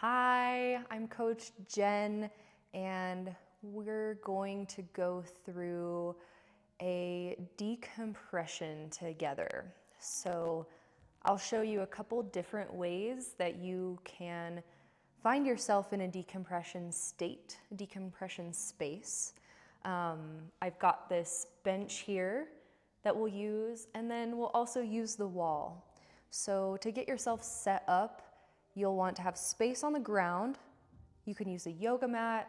Hi, I'm Coach Jen, and we're going to go through a decompression together. So I'll show you a couple different ways that you can find yourself in a decompression state, decompression space. I've got this bench here that we'll use, and then we'll also use the wall. So to get yourself set up, you'll want to have space on the ground. You can use a yoga mat.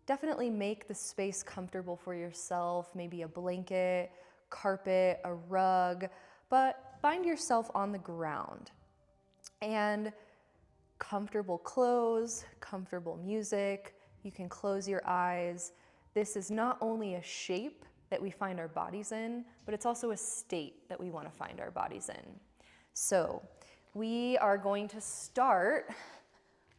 Definitely make the space comfortable for yourself, maybe a blanket, carpet, a rug, but find yourself on the ground. And comfortable clothes, comfortable music. You can close your eyes. This is not only a shape that we find our bodies in, but it's also a state that we want to find our bodies in. So we are going to start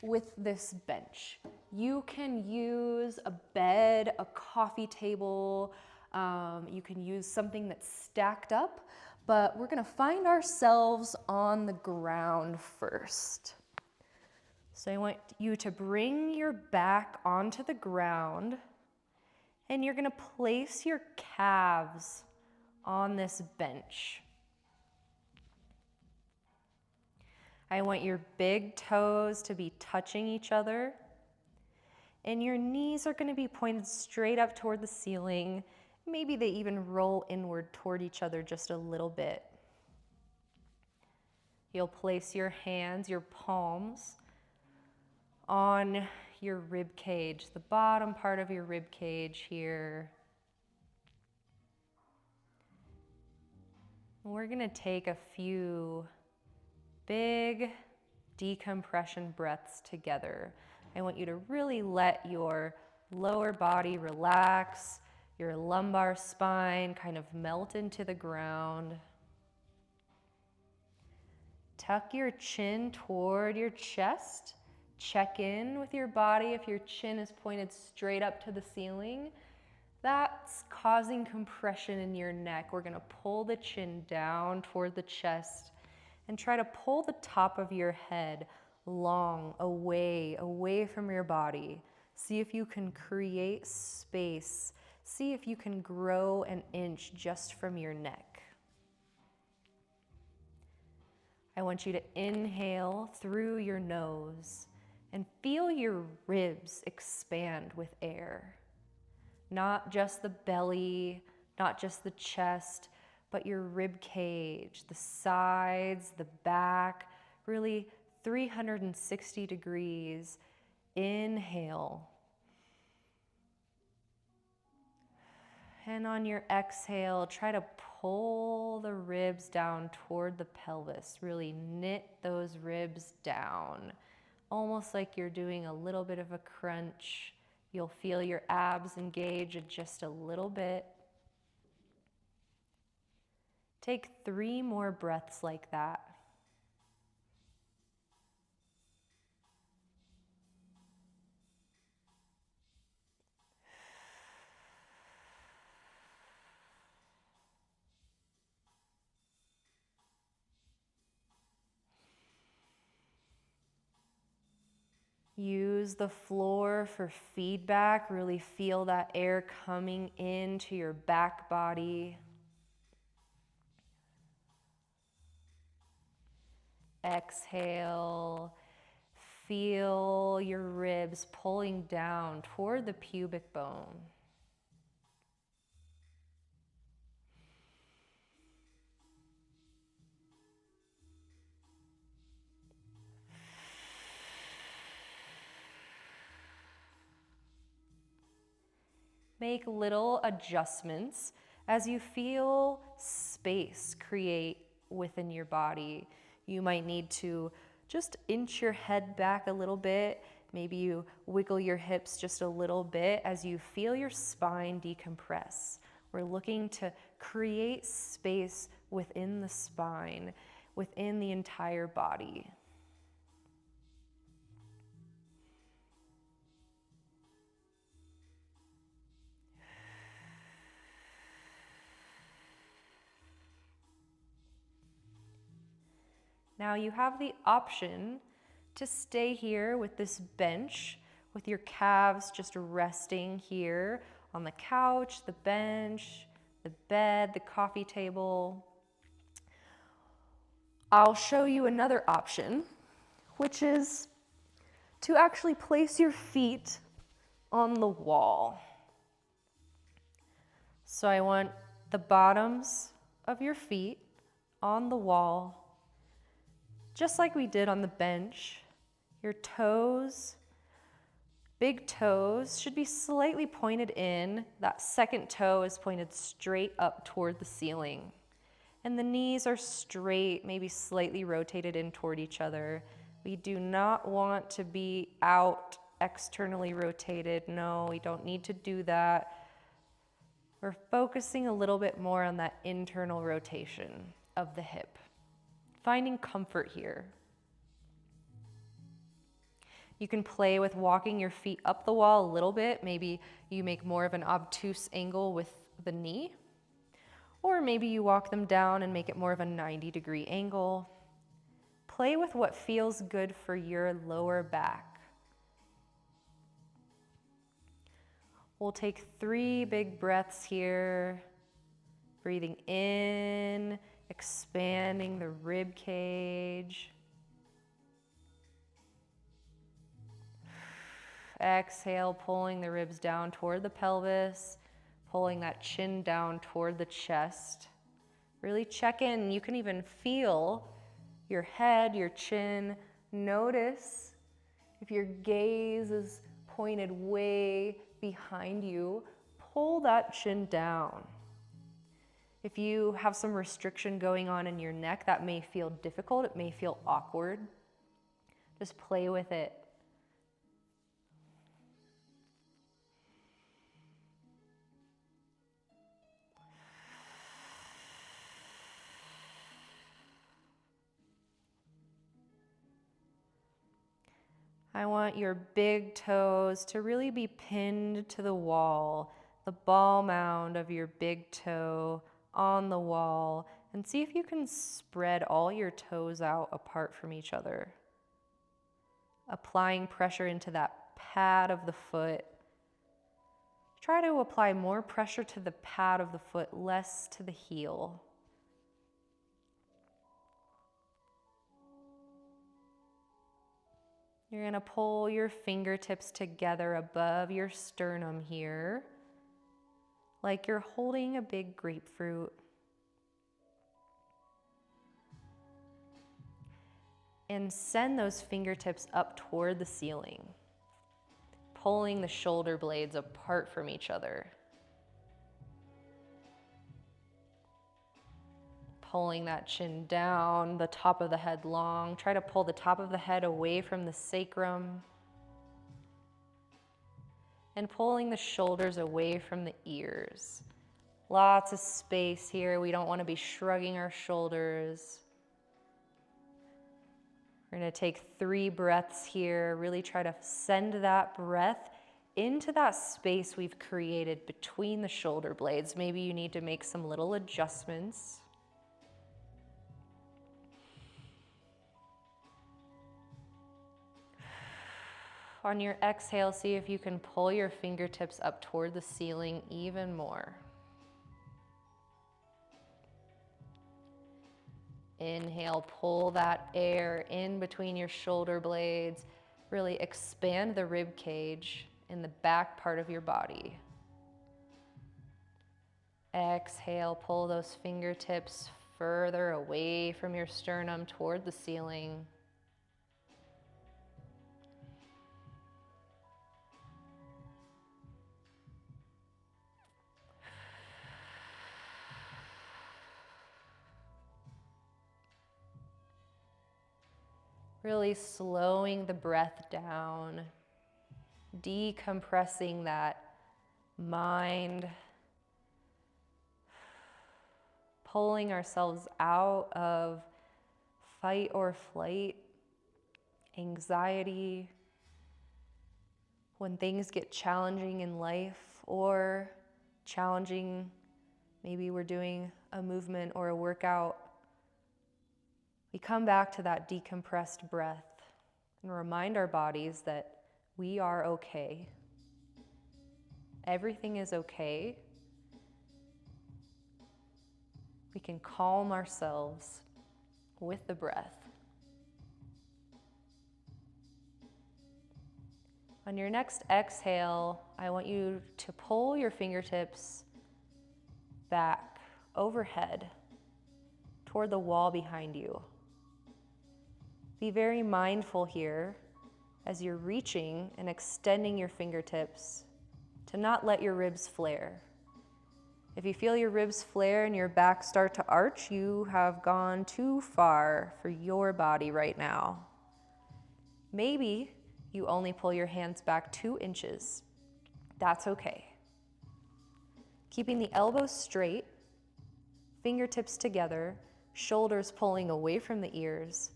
with this bench. You can use a bed, a coffee table, you can use something that's stacked up, but we're gonna find ourselves on the ground first. So I want you to bring your back onto the ground, and you're gonna place your calves on this bench. I want your big toes to be touching each other, and your knees are going to be pointed straight up toward the ceiling. Maybe they even roll inward toward each other just a little bit. You'll place your hands, your palms, on your rib cage, the bottom part of your rib cage here. We're going to take a few big decompression breaths together. I want you to really let your lower body relax, your lumbar spine kind of melt into the ground. Tuck your chin toward your chest. Check in with your body if your chin is pointed straight up to the ceiling. That's causing compression in your neck. We're going to pull the chin down toward the chest and try to pull the top of your head long, away from your body. See if you can create space. See if you can grow an inch just from your neck. I want you to inhale through your nose and feel your ribs expand with air. Not just the belly, not just the chest, but your rib cage, the sides, the back, really 360 degrees. Inhale. And on your exhale, try to pull the ribs down toward the pelvis. Really knit those ribs down, almost like you're doing a little bit of a crunch. You'll feel your abs engage just a little bit. Take 3 more breaths like that. Use the floor for feedback. Really feel that air coming into your back body. Exhale. Feel your ribs pulling down toward the pubic bone. Make little adjustments as you feel space create within your body. You might need to just inch your head back a little bit. Maybe you wiggle your hips just a little bit as you feel your spine decompress. We're looking to create space within the spine, within the entire body. Now you have the option to stay here with this bench, with your calves just resting here on the couch, the bench, the bed, the coffee table. I'll show you another option, which is to actually place your feet on the wall. So I want the bottoms of your feet on the wall, just like we did on the bench. Your toes, big toes, should be slightly pointed in. That second toe is pointed straight up toward the ceiling. And the knees are straight, maybe slightly rotated in toward each other. We do not want to be out externally rotated. No, we don't need to do that. We're focusing a little bit more on that internal rotation of the hip, finding comfort here. You can play with walking your feet up the wall a little bit. Maybe you make more of an obtuse angle with the knee, or maybe you walk them down and make it more of a 90-degree angle. Play with what feels good for your lower back. We'll take 3 big breaths here. Breathing in, expanding the rib cage. Exhale, pulling the ribs down toward the pelvis, pulling that chin down toward the chest. Really check in. You can even feel your head, your chin. Notice if your gaze is pointed way behind you, pull that chin down. If you have some restriction going on in your neck, that may feel difficult, it may feel awkward. Just play with it. I want your big toes to really be pinned to the wall, the ball mound of your big toe on the wall, and see if you can spread all your toes out apart from each other. Applying pressure into that pad of the foot. Try to apply more pressure to the pad of the foot, less to the heel. You're going to pull your fingertips together above your sternum here, like you're holding a big grapefruit. And send those fingertips up toward the ceiling, pulling the shoulder blades apart from each other. Pulling that chin down, the top of the head long. Try to pull the top of the head away from the sacrum. And pulling the shoulders away from the ears. Lots of space here. We don't want to be shrugging our shoulders. We're going to take 3 breaths here. Really try to send that breath into that space we've created between the shoulder blades. Maybe you need to make some little adjustments. On your exhale, see if you can pull your fingertips up toward the ceiling even more. Inhale, pull that air in between your shoulder blades. Really expand the rib cage in the back part of your body. Exhale, pull those fingertips further away from your sternum toward the ceiling. Really slowing the breath down, decompressing that mind, pulling ourselves out of fight or flight, anxiety, when things get challenging in life or challenging, maybe we're doing a movement or a workout. We come back to that decompressed breath. and remind our bodies that we are okay. Everything is okay. We can calm ourselves with the breath. On your next exhale, I want you to pull your fingertips back overhead toward the wall behind you. Be very mindful here as you're reaching and extending your fingertips to not let your ribs flare. If you feel your ribs flare and your back start to arch, you have gone too far for your body right now. Maybe you only pull your hands back 2 inches. That's okay. Keeping the elbows straight, fingertips together, shoulders pulling away from the ears.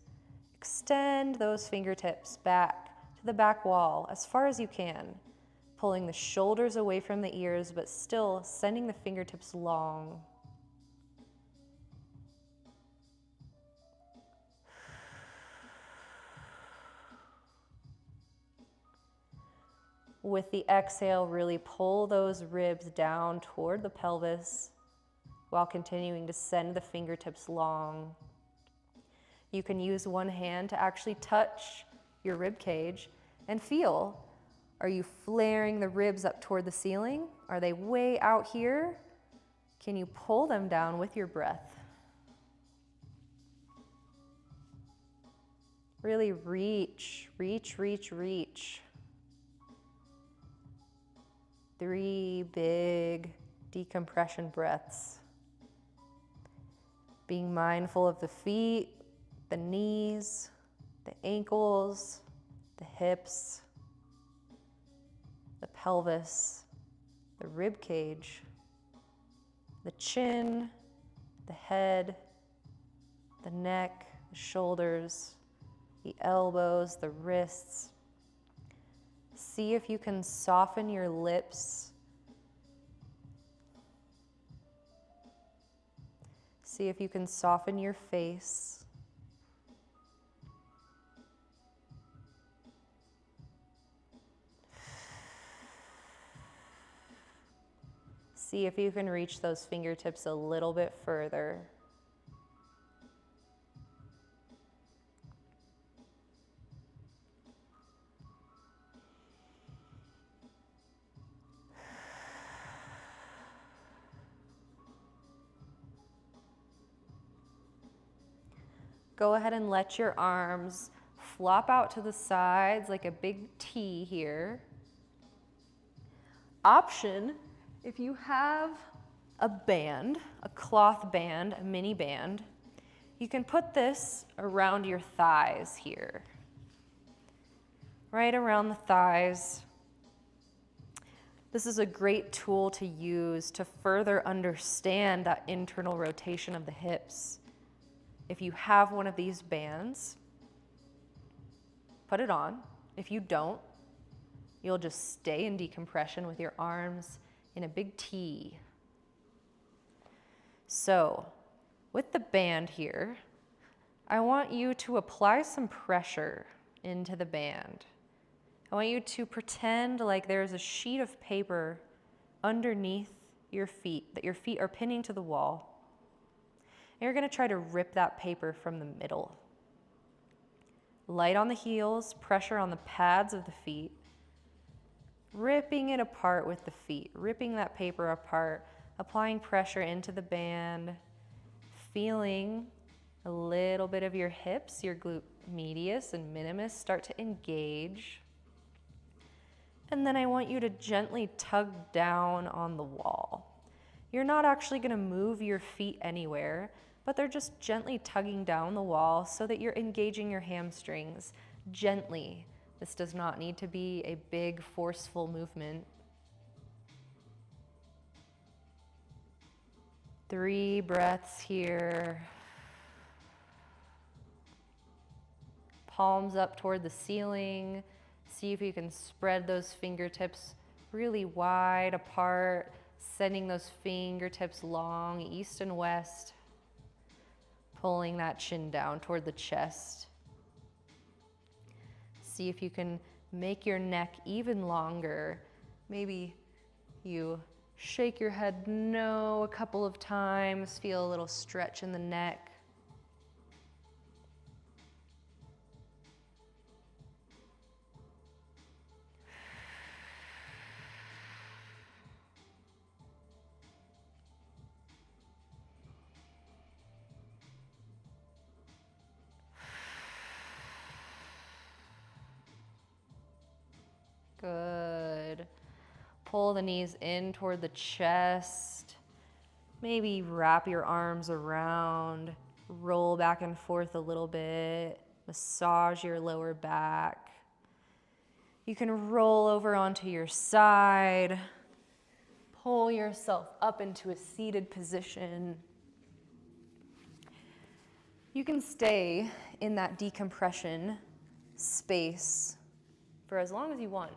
Extend those fingertips back to the back wall as far as you can, pulling the shoulders away from the ears, but still sending the fingertips long. With the exhale, really pull those ribs down toward the pelvis while continuing to send the fingertips long. You can use one hand to actually touch your rib cage and feel, are you flaring the ribs up toward the ceiling? Are they way out here? Can you pull them down with your breath? Really reach, reach, reach, reach. 3 big decompression breaths. Being mindful of the feet, the knees, the ankles, the hips, the pelvis, the rib cage, the chin, the head, the neck, the shoulders, the elbows, the wrists. See if you can soften your lips. See if you can soften your face. See if you can reach those fingertips a little bit further. Go ahead and let your arms flop out to the sides like a big T here. Option, if you have a band, a cloth band, a mini band, you can put this around your thighs here. Right around the thighs. This is a great tool to use to further understand that internal rotation of the hips. If you have one of these bands, put it on. If you don't, you'll just stay in decompression with your arms in a big T. So, with the band here, I want you to apply some pressure into the band. I want you to pretend like there's a sheet of paper underneath your feet, that your feet are pinning to the wall. And you're going to try to rip that paper from the middle. Light on the heels, pressure on the pads of the feet, ripping it apart with the feet, ripping that paper apart, applying pressure into the band, feeling a little bit of your hips, your glute medius and minimus start to engage. And then I want you to gently tug down on the wall. You're not actually going to move your feet anywhere, but they're just gently tugging down the wall so that you're engaging your hamstrings gently. This does not need to be a big, forceful movement. 3 breaths here. Palms up toward the ceiling. See if you can spread those fingertips really wide apart, sending those fingertips long, east and west. Pulling that chin down toward the chest. see if you can make your neck even longer. Maybe you shake your head no a couple of times, feel a little stretch in the neck. Good. Pull the knees in toward the chest. Maybe wrap your arms around, roll back and forth a little bit, massage your lower back. You can roll over onto your side, pull yourself up into a seated position. You can stay in that decompression space for as long as you want.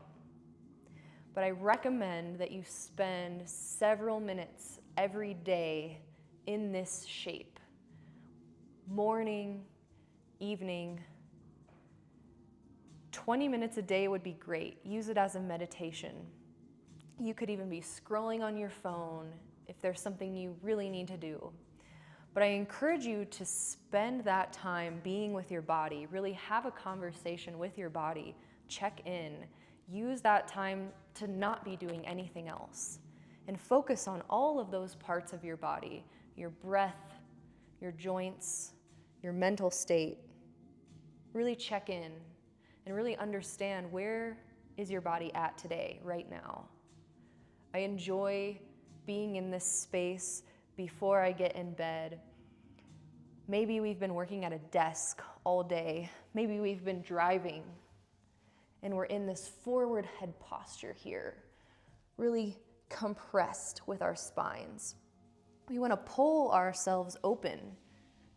But I recommend that you spend several minutes every day in this shape. Morning, evening, 20 minutes a day would be great. Use it as a meditation. You could even be scrolling on your phone if there's something you really need to do. But I encourage you to spend that time being with your body, really have a conversation with your body, check in, use that time to not be doing anything else, and focus on all of those parts of your body, your breath, your joints, your mental state. Really check in and really understand, where is your body at today, right now? I enjoy being in this space before I get in bed. Maybe we've been working at a desk all day. Maybe we've been driving and we're in this forward head posture here, really compressed with our spines. We want to pull ourselves open,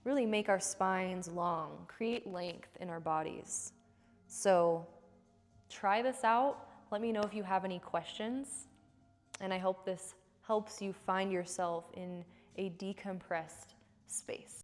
really make our spines long, create length in our bodies. So try this out. Let me know if you have any questions. And I hope this helps you find yourself in a decompressed space.